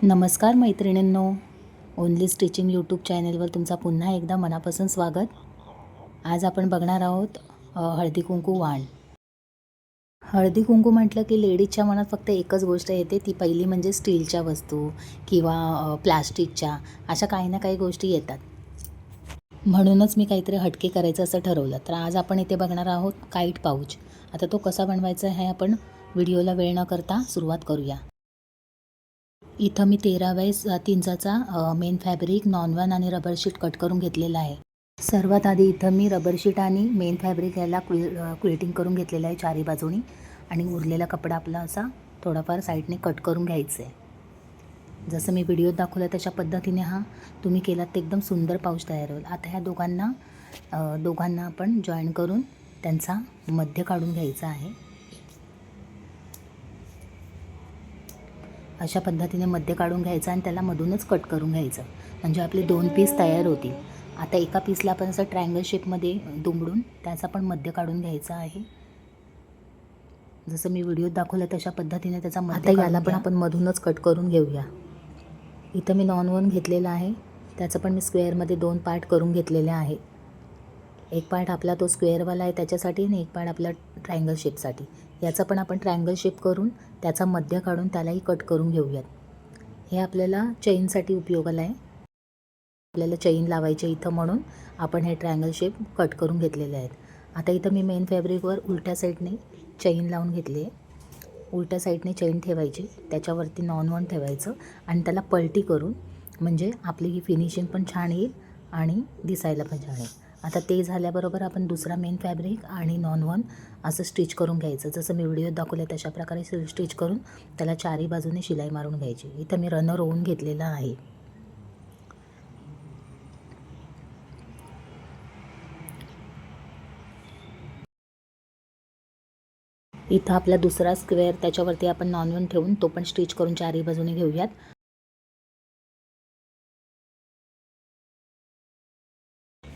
नमस्कार मैत्रिणींनो, only stitching YouTube चॅनलवर तुमचा पुन्हा एकदा मनापासून स्वागत. आज आपण बघणार आहोत हळदी कुंकू वाण. हळदी कुंकू म्हटलं की लेडीजच्या मनात फक्त एकच गोष्ट येते, ती पहिली म्हणजे स्टीलच्या वस्तू किंवा प्लास्टिकच्या अशा काही ना काही गोष्टी येतात. म्हणूनच मी काहीतरी हटके करायचं असं ठरवलं. तर आज आपण इथे बघणार आहोत काईट पाऊच. आता तो कसा बनवायचा हे आपण व्हिडिओला वेळ न करता सुरुवात करूया. इथं मी 13x3 इंचाचा मेन फॅब्रिक, नॉन-वन आणि रबर शीट कट करून घेतलेला आहे. सर्वात आधी इथं मी रबर शीट आणि मेन फॅब्रिक याला क्विल्टिंग करून घेतलेलं आहे चारी बाजूनी, आणि उरलेला कपडा आपला असा थोडाफार साईडने कट करून घ्यायचं आहे. जसं मी व्हिडिओत दाखवलं तशा पद्धतीने हा तुम्ही केलात तर एकदम सुंदर पाऊच तयार होईल. आता ह्या दोघांना आपण जॉईन करून त्यांचा मध्य काढून घ्यायचा आहे. अशा पद्धतीने मध्य काढून घ्यायचं आणि त्याला मधूनच कट करून घ्यायचं, म्हणजे आपले 2 पीस तयार होतील. आता एका पीसला आपण असं ट्रायंगल शेपमध्ये दुमडून त्याचा पण मध्य काढून घ्यायचा आहे. जसं मी व्हिडिओत दाखवलं तशा पद्धतीने त्याचा मध्य. आता याला पण आपण मधूनच कट करून घेऊया. इथं मी नॉन-वन घेतलेला आहे, त्याचं पण मी स्क्वेअरमध्ये 2 पार्ट करून घेतलेले आहे. एक पार्ट आपला तो स्क्वेअरवाला आहे त्याच्यासाठी आणि एक पार्ट आपला ट्रायंगल शेपसाठी. याचा पण आपण ट्रायंगल शेप करून त्याचा मध्य काढून त्यालाही कट करून घेऊयात. हे आपल्याला चेनसाठी उपयोगाला आहे. आपल्याला चेन लावायचे इथं, म्हणून आपण हे ट्रायंगल शेप कट करून घेतलेले आहेत. आता इथं मी मेन फॅब्रिकवर उलट्या साईडने चेन लावून घेतली आहे. उलट्या साईडने चेन ठेवायची, त्याच्यावरती नॉन-वन ठेवायचं आणि त्याला पलटी करून, म्हणजे आपली ही फिनिशिंग पण छान येईल आणि दिसायला पण छान येईल. आता ते झाल्याबरोबर आपण दुसरा मेन फॅब्रिक आणि नॉन-वन असं स्टिच करून घ्यायचं. जसं मी व्हिडिओत दाखवलं तशा प्रकारे स्टिच करून त्याला चारी बाजूने शिलाई मारून घ्यायची. इथं मी रनर ओवून घेतलेला आहे. इथं आपला दुसरा स्क्वेअर, त्याच्यावरती आपण नॉन-वन ठेवून तो पण स्टिच करून चारी बाजूने घेऊयात.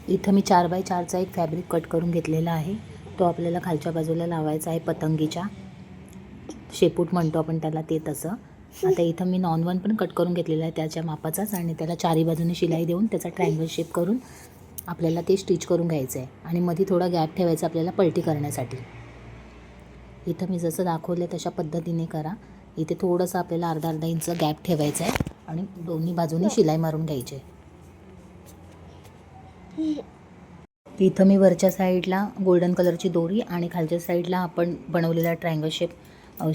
इथं मी 4x4चा एक फॅब्रिक कट करून घेतलेला आहे. तो आपल्याला खालच्या बाजूला लावायचा आहे, पतंगीच्या शेपूट म्हणतो आपण त्याला, ते तसं. आता इथं मी नॉन-वन पण कट करून घेतलेला आहे त्याच्या मापाचाच, आणि त्याला चारी बाजूने शिलाई देऊन त्याचा ट्रायंगल शेप करून आपल्याला ते स्टिच करून घ्यायचं आहे. आणि मध्ये थोडा गॅप ठेवायचा आपल्याला पलटी करण्यासाठी. इथं मी जसं दाखवलं तशा पद्धतीने करा. इथे थोडंसं आपल्याला अर्धा इंच गॅप ठेवायचा आहे आणि दोन्ही बाजूने शिलाई मारून घ्यायची आहे. इथं मी वरच्या साईडला गोल्डन कलरची दोरी आणि खालच्या साईडला आपण बनवलेला ट्रायंगल शेप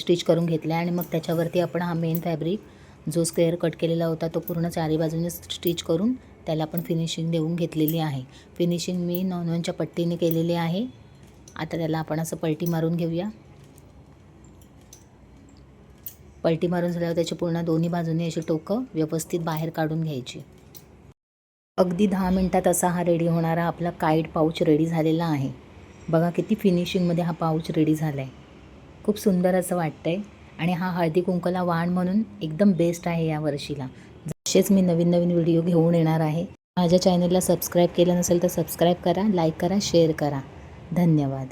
स्टिच करून घेतला आहे. आणि मग त्याच्यावरती आपण हा मेन फॅब्रिक जो स्क्वेअर कट केलेला होता तो पूर्ण चारी बाजूने स्टिच करून त्याला आपण फिनिशिंग देऊन घेतलेली आहे. फिनिशिंग मी नॉन-वनच्या पट्टीने केलेली आहे. आता त्याला आपण असं पलटी मारून घेऊया. पलटी मारून झाल्यावर त्याची पूर्ण दोन्ही बाजूने अशी टोकं व्यवस्थित बाहेर काढून घ्यायची. अगदी 10 मिनटात असा हा रेडी होणारा आपला काईट पाऊच रेडी झालेला आहे. बघा किती फिनिशिंगमध्ये हा पाऊच रेडी झाला आहे. खूप सुंदर असं वाटतं आहे. आणि हा हळदी कुंकूला वाण म्हणून एकदम बेस्ट आहे या वर्षीला. असेच मी नवीन व्हिडिओ घेऊन येणार आहे. माझ्या चॅनलला सबस्क्राईब केलं नसेल तर सबस्क्राईब करा, लाईक करा, शेअर करा. धन्यवाद.